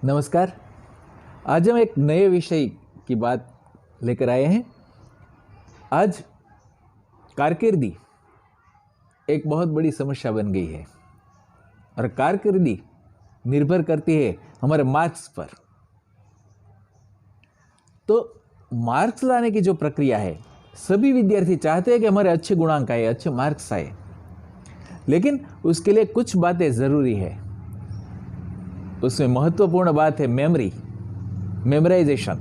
नमस्कार। आज हम एक नए विषय की बात लेकर आए हैं। आज कारकिर्दी एक बहुत बड़ी समस्या बन गई है और कारकिर्दी निर्भर करती है हमारे मार्क्स पर। तो मार्क्स लाने की जो प्रक्रिया है, सभी विद्यार्थी चाहते हैं कि हमारे अच्छे गुणांक आए, अच्छे मार्क्स आए, लेकिन उसके लिए कुछ बातें ज़रूरी है। उसमें महत्वपूर्ण बात है मेमोराइजेशन,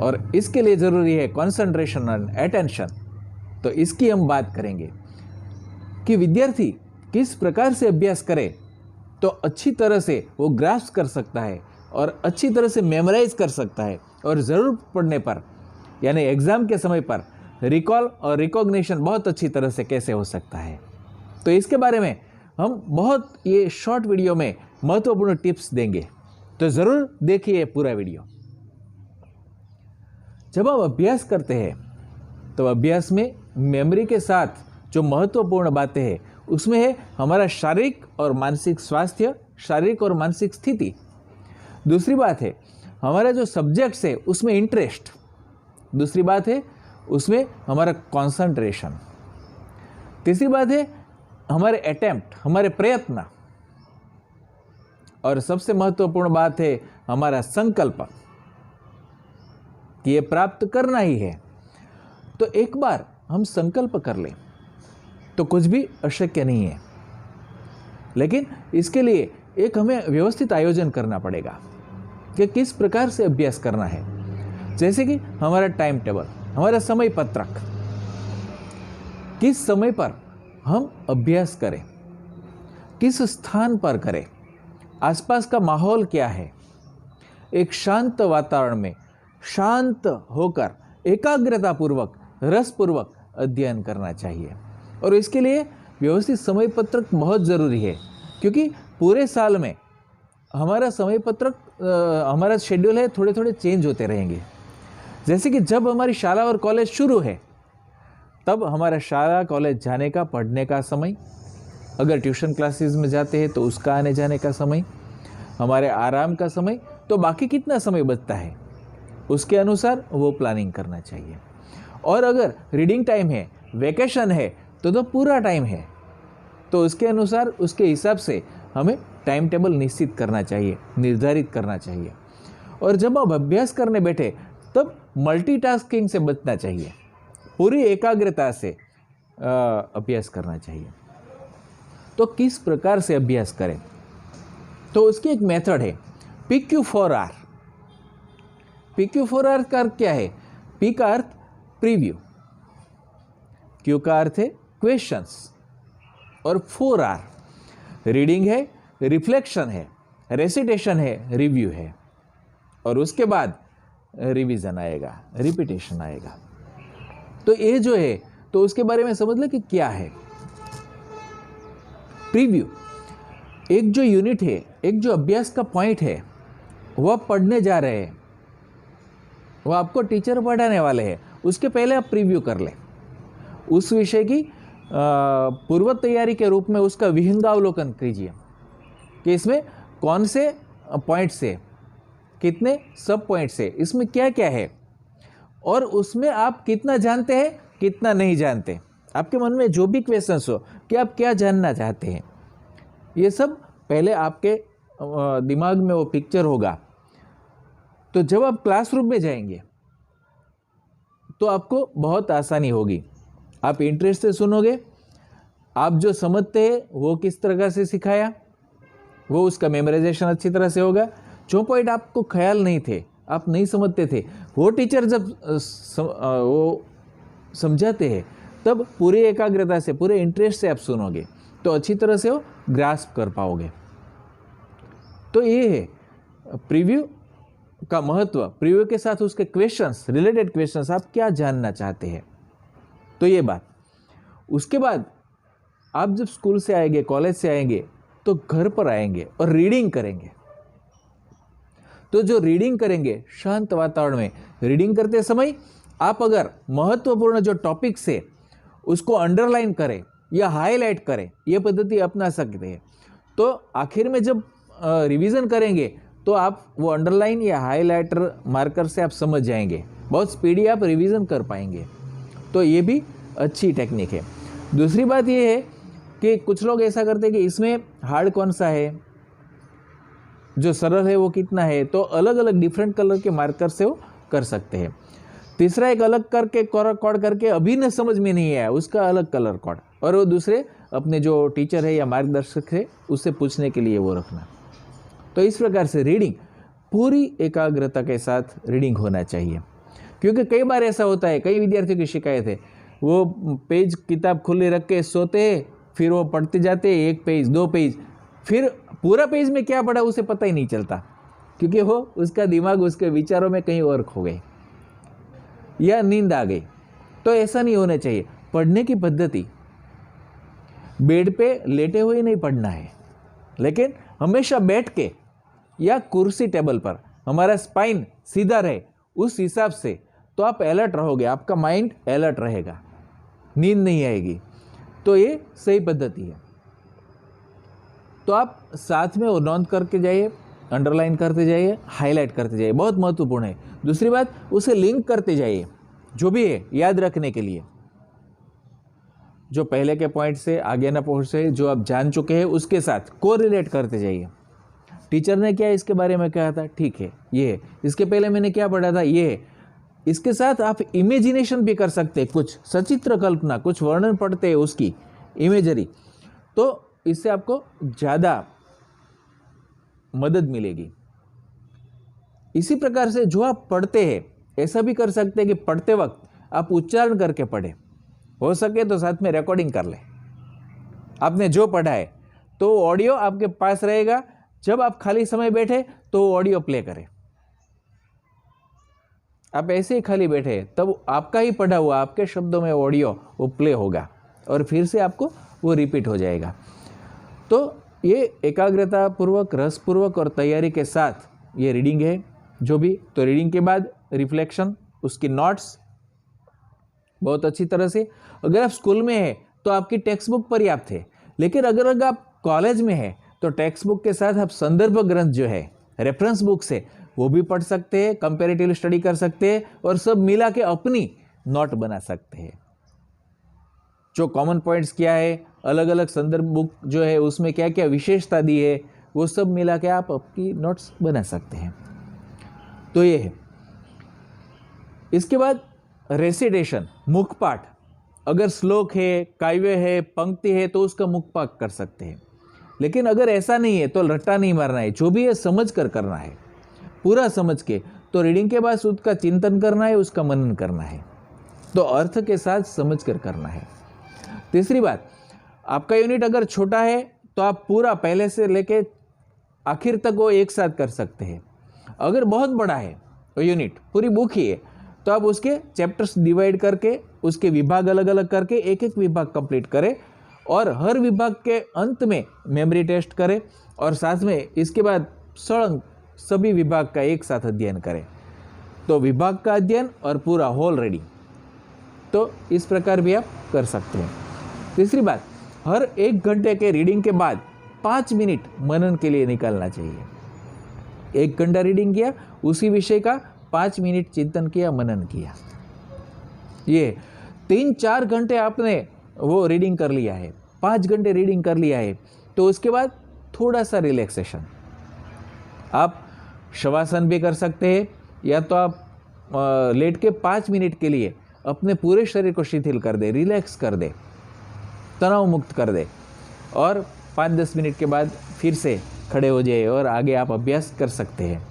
और इसके लिए ज़रूरी है कंसंट्रेशन और अटेंशन। तो इसकी हम बात करेंगे कि विद्यार्थी किस प्रकार से अभ्यास करे तो अच्छी तरह से वो ग्रास्प कर सकता है और अच्छी तरह से मेमोराइज कर सकता है, और ज़रूर पढ़ने पर यानी एग्ज़ाम के समय पर रिकॉल और रिकॉग्निशन बहुत अच्छी तरह से कैसे हो सकता है। तो इसके बारे में हम बहुत ये शॉर्ट वीडियो में महत्वपूर्ण टिप्स देंगे, तो ज़रूर देखिए पूरा वीडियो। जब हम अभ्यास करते हैं तो अभ्यास में मेमोरी के साथ जो महत्वपूर्ण बातें हैं उसमें है हमारा शारीरिक और मानसिक स्वास्थ्य, शारीरिक और मानसिक स्थिति। दूसरी बात है हमारा जो सब्जेक्ट्स है उसमें इंटरेस्ट। दूसरी बात है उसमें हमारा कंसंट्रेशन। तीसरी बात है हमारे अटेम्प्ट, हमारे प्रयत्न। और सबसे महत्वपूर्ण बात है हमारा संकल्प कि ये प्राप्त करना ही है। तो एक बार हम संकल्प कर लें तो कुछ भी अशक्य नहीं है, लेकिन इसके लिए एक हमें व्यवस्थित आयोजन करना पड़ेगा कि किस प्रकार से अभ्यास करना है। जैसे कि हमारा टाइम टेबल, हमारा समय पत्रक, किस समय पर हम अभ्यास करें, किस स्थान पर करें, आसपास का माहौल क्या है। एक शांत वातावरण में शांत होकर एकाग्रतापूर्वक, रसपूर्वक अध्ययन करना चाहिए। और इसके लिए व्यवस्थित समय पत्रक बहुत ज़रूरी है, क्योंकि पूरे साल में हमारा समय पत्रक, हमारा शेड्यूल है, थोड़े थोड़े चेंज होते रहेंगे। जैसे कि जब हमारी शाला और कॉलेज शुरू है तब हमारा शाला कॉलेज जाने का, पढ़ने का समय, अगर ट्यूशन क्लासेस में जाते हैं तो उसका आने जाने का समय, हमारे आराम का समय, तो बाकी कितना समय बचता है उसके अनुसार वो प्लानिंग करना चाहिए। और अगर रीडिंग टाइम है, वेकेशन है, तो पूरा टाइम है, तो उसके अनुसार, उसके हिसाब से हमें टाइम टेबल निश्चित करना चाहिए, निर्धारित करना चाहिए। और जब आप अभ्यास करने बैठे तब मल्टीटास्किंग से बचना चाहिए, पूरी एकाग्रता से अभ्यास करना चाहिए। तो किस प्रकार से अभ्यास करें, तो उसकी एक मेथड है PQ4R। PQ4R का अर्थ क्या है? P का अर्थ प्रीव्यू, Q का अर्थ है क्वेश्चंस, और 4R रीडिंग है, रिफ्लेक्शन है, रेसिटेशन है, रिव्यू है, और उसके बाद रिवीजन आएगा, रिपीटेशन आएगा। तो ये जो है, तो उसके बारे में समझ लें कि क्या है प्रीव्यू। एक जो यूनिट है, एक जो अभ्यास का पॉइंट है, वह पढ़ने जा रहे हैं, वह आपको टीचर पढ़ाने वाले हैं, उसके पहले आप प्रीव्यू कर लें। उस विषय की पूर्व तैयारी के रूप में उसका विहंगावलोकन कीजिए कि इसमें कौन से पॉइंट से, कितने सब पॉइंट से, इसमें क्या क्या है, और उसमें आप कितना जानते हैं, कितना नहीं जानते। आपके मन में जो भी क्वेश्चंस हो कि आप क्या जानना चाहते हैं, ये सब पहले आपके दिमाग में वो पिक्चर होगा। तो जब आप क्लासरूम में जाएंगे तो आपको बहुत आसानी होगी। आप इंटरेस्ट से सुनोगे, आप जो समझते हैं वो किस तरह से सिखाया, वो उसका मेमोराइजेशन अच्छी तरह से होगा। जो पॉइंट आपको ख्याल नहीं थे, आप नहीं समझते थे, वो टीचर जब वो समझाते हैं तब पूरी एकाग्रता से, पूरे इंटरेस्ट से आप सुनोगे, तो अच्छी तरह से वो ग्रास्प कर पाओगे। तो ये है प्रीव्यू का महत्व। प्रीव्यू के साथ उसके क्वेश्चंस, रिलेटेड क्वेश्चंस, आप क्या जानना चाहते हैं, तो ये बात। उसके बाद आप जब स्कूल से आएंगे, कॉलेज से आएंगे, तो घर पर आएंगे और रीडिंग करेंगे। तो जो रीडिंग करेंगे, शांत वातावरण में रीडिंग करते समय आप अगर महत्वपूर्ण जो टॉपिक्स है उसको अंडरलाइन करें या हाईलाइट करें, ये पद्धति अपना सकते हैं। तो आखिर में जब रिवीजन करेंगे तो आप वो अंडरलाइन या हाईलाइटर मार्कर से आप समझ जाएंगे, बहुत स्पीडी आप रिवीजन कर पाएंगे। तो ये भी अच्छी टेक्निक है। दूसरी बात ये है कि कुछ लोग ऐसा करते हैं कि इसमें हार्ड कौन सा है, जो सरल है वो कितना है, तो अलग अलग डिफरेंट कलर के मार्कर से वो कर सकते हैं। तीसरा एक अलग करके कोड करके अभी न समझ में नहीं आया उसका अलग कलर कोड, और वो दूसरे अपने जो टीचर है या मार्गदर्शक है उससे पूछने के लिए वो रखना। तो इस प्रकार से रीडिंग पूरी एकाग्रता के साथ रीडिंग होना चाहिए। क्योंकि कई बार ऐसा होता है, कई विद्यार्थियों की शिकायत है, वो पेज किताब खुली रख के सोते हैं, फिर वो पढ़ते जाते हैं 1 पेज 2 पेज, फिर पूरा पेज में क्या पढ़ा उसे पता ही नहीं चलता, क्योंकि वो उसका दिमाग उसके विचारों में कहीं और खो गए या नींद आ गई। तो ऐसा नहीं होना चाहिए। पढ़ने की पद्धति बेड पे लेटे हुए नहीं पढ़ना है, लेकिन हमेशा बैठ के या कुर्सी टेबल पर हमारा स्पाइन सीधा रहे, उस हिसाब से तो आप अलर्ट रहोगे, आपका माइंड अलर्ट रहेगा, नींद नहीं आएगी। तो ये सही पद्धति है। तो आप साथ में वो नोट करके जाइए, अंडरलाइन करते जाइए, हाईलाइट करते जाइए, बहुत महत्वपूर्ण है। दूसरी बात, उसे लिंक करते जाइए, जो भी है याद रखने के लिए, जो पहले के पॉइंट से आगे ना पहुंचे, जो आप जान चुके हैं उसके साथ कोरिलेट करते जाइए। टीचर ने क्या इसके बारे में कहा था, ठीक है ये है, इसके पहले मैंने क्या पढ़ा था ये है। इसके साथ आप इमेजिनेशन भी कर सकते हैं, कुछ सचित्र कल्पना, कुछ वर्णन पढ़ते हैं उसकी इमेजरी, तो इससे आपको ज़्यादा मदद मिलेगी। इसी प्रकार से जो आप पढ़ते हैं ऐसा भी कर सकते हैं कि पढ़ते वक्त आप उच्चारण करके पढ़ें, हो सके तो साथ में रिकॉर्डिंग कर लें आपने जो पढ़ा है, तो ऑडियो आपके पास रहेगा। जब आप खाली समय बैठे तो ऑडियो प्ले करें। आप ऐसे ही खाली बैठे तब आपका ही पढ़ा हुआ आपके शब्दों में ऑडियो वो प्ले होगा और फिर से आपको वो रिपीट हो जाएगा। तो ये एकाग्रता पूर्वक, रसपूर्वक और तैयारी के साथ ये रीडिंग है जो भी। तो रीडिंग के बाद रिफ्लेक्शन, उसकी नोट्स बहुत अच्छी तरह से। अगर आप स्कूल में है तो आपकी टेक्स्ट बुक पर्याप्त है, लेकिन अगर आप कॉलेज में है तो टेक्स्ट बुक के साथ आप संदर्भ ग्रंथ जो है, रेफरेंस बुक से, वो भी पढ़ सकते हैं, कंपैरेटिव स्टडी कर सकते हैं और सब मिला के अपनी नोट बना सकते हैं। जो कॉमन पॉइंट्स क्या है, अलग अलग संदर्भ बुक जो है उसमें क्या क्या विशेषता दी है, वो सब मिला के आप अपनी नोट्स बना सकते हैं। तो ये है। इसके बाद रेसिटेशन, मुखपाठ। अगर श्लोक है, काव्य है, पंक्ति है तो उसका मुखपाठ कर सकते हैं। लेकिन अगर ऐसा नहीं है तो रट्टा नहीं मारना है, जो भी है समझ कर करना है, पूरा समझ के। तो रीडिंग के बाद उसका चिंतन करना है, उसका मनन करना है, तो अर्थ के साथ समझ कर करना है। तीसरी बात, आपका यूनिट अगर छोटा है तो आप पूरा पहले से लेके आखिर तक वो एक साथ कर सकते हैं। अगर बहुत बड़ा है तो यूनिट, पूरी बुक ही है, तो आप उसके चैप्टर्स डिवाइड करके, उसके विभाग अलग अलग करके एक एक विभाग कंप्लीट करें और हर विभाग के अंत में मेमोरी टेस्ट करें और साथ में इसके बाद सड़ंग सभी विभाग का एक साथ अध्ययन करें। तो विभाग का अध्ययन और पूरा होल रीडिंग, तो इस प्रकार भी आप कर सकते हैं। तीसरी बात, हर 1 घंटे के रीडिंग के बाद 5 मिनट मनन के लिए निकालना चाहिए। 1 घंटा रीडिंग किया, उसी विषय का 5 मिनट चिंतन किया, मनन किया। ये 3-4 घंटे आपने वो रीडिंग कर लिया है, 5 घंटे रीडिंग कर लिया है, तो उसके बाद थोड़ा सा रिलैक्सेशन, आप शवासन भी कर सकते हैं, या तो आप लेट के 5 मिनट के लिए अपने पूरे शरीर को शिथिल कर दे, रिलैक्स कर दे, तनाव मुक्त कर दे, और 5-10 मिनट के बाद फिर से खड़े हो जाए और आगे आप अभ्यास कर सकते हैं।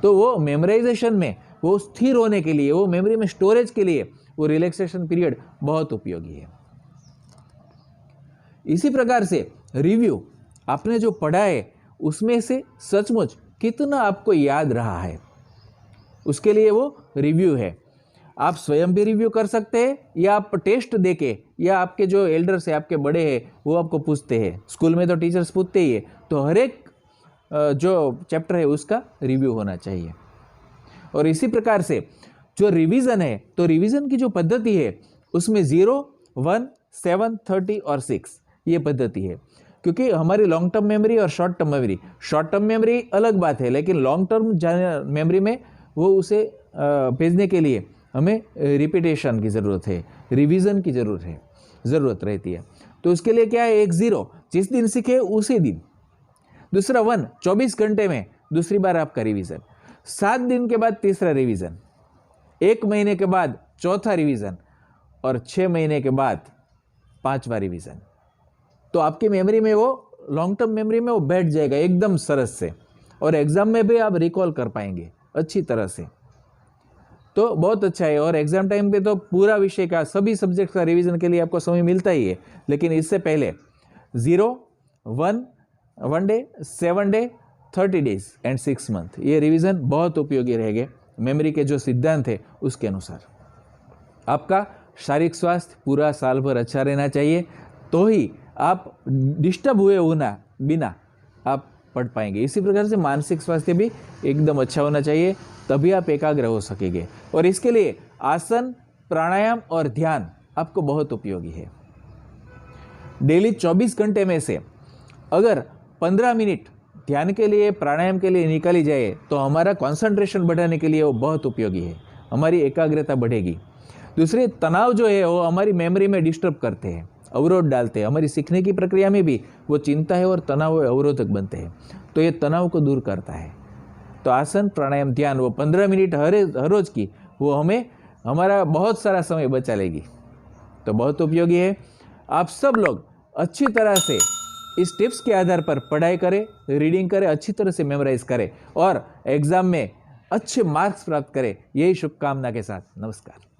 तो वो मेमोराइजेशन में, वो स्थिर होने के लिए, वो मेमोरी में स्टोरेज के लिए वो रिलैक्सेशन पीरियड बहुत उपयोगी है। इसी प्रकार से रिव्यू, आपने जो पढ़ा है उसमें से सचमुच कितना आपको याद रहा है, उसके लिए वो रिव्यू है। आप स्वयं भी रिव्यू कर सकते हैं, या आप टेस्ट देके, या आपके जो एल्डर्स है, आपके बड़े हैं, वो आपको पूछते हैं। स्कूल में तो टीचर्स पूछते ही है, तो हर एक जो चैप्टर है उसका रिव्यू होना चाहिए। और इसी प्रकार से जो रिवीजन है, तो रिवीजन की जो पद्धति है उसमें 0, 1, 7, 30 और 6 ये पद्धति है। क्योंकि हमारी लॉन्ग टर्म मेमोरी और शॉर्ट टर्म मेमोरी अलग बात है, लेकिन लॉन्ग टर्म मेमोरी में वो उसे भेजने के लिए हमें रिपीटेशन की ज़रूरत है, रिवीजन की ज़रूरत रहती है। तो उसके लिए क्या है, एक 0 जिस दिन सीखे उसी दिन, दूसरा 1 24 घंटे में दूसरी बार आपका रिवीजन, 7 दिन के बाद तीसरा रिवीजन, 1 महीने के बाद चौथा रिवीजन और 6 महीने के बाद 5वां रिवीजन। तो आपकी मेमोरी में वो लॉन्ग टर्म मेमोरी में वो बैठ जाएगा एकदम सरस से, और एग्जाम में भी आप रिकॉल कर पाएंगे अच्छी तरह से। तो बहुत अच्छा है। और एग्जाम टाइम पे तो पूरा विषय का, सभी सब्जेक्ट का रिवीजन के लिए आपको समय मिलता ही है, लेकिन इससे पहले 0, 1 day, 7 day, 30 days and 6 month, ये रिवीजन बहुत उपयोगी रहेंगे मेमोरी के जो सिद्धांत है उसके अनुसार। आपका शारीरिक स्वास्थ्य पूरा साल भर अच्छा रहना चाहिए, तो ही आप डिस्टर्ब हुए बिना आप पढ़ पाएंगे। इसी प्रकार से मानसिक स्वास्थ्य भी एकदम अच्छा होना चाहिए, तभी आप एकाग्र हो सकेंगे। और इसके लिए आसन, प्राणायाम और ध्यान आपको बहुत उपयोगी है। डेली 24 घंटे में से अगर 15 मिनट ध्यान के लिए, प्राणायाम के लिए निकाली जाए तो हमारा कंसंट्रेशन बढ़ाने के लिए वो बहुत उपयोगी है, हमारी एकाग्रता बढ़ेगी। दूसरी, तनाव जो है वो हमारी मेमोरी में डिस्टर्ब करते हैं, अवरोध डालते हैं, हमारी सीखने की प्रक्रिया में भी वो चिंता है और तनाव अवरोधक बनते हैं, तो ये तनाव को दूर करता है। तो आसन, प्राणायाम, ध्यान वो 15 मिनट हर रोज की, वो हमें हमारा बहुत सारा समय बचा लेगी, तो बहुत उपयोगी है। आप सब लोग अच्छी तरह से इस टिप्स के आधार पर पढ़ाई करें, रीडिंग करें, अच्छी तरह से मेमोराइज करें और एग्जाम में अच्छे मार्क्स प्राप्त करें, यही शुभकामना के साथ नमस्कार।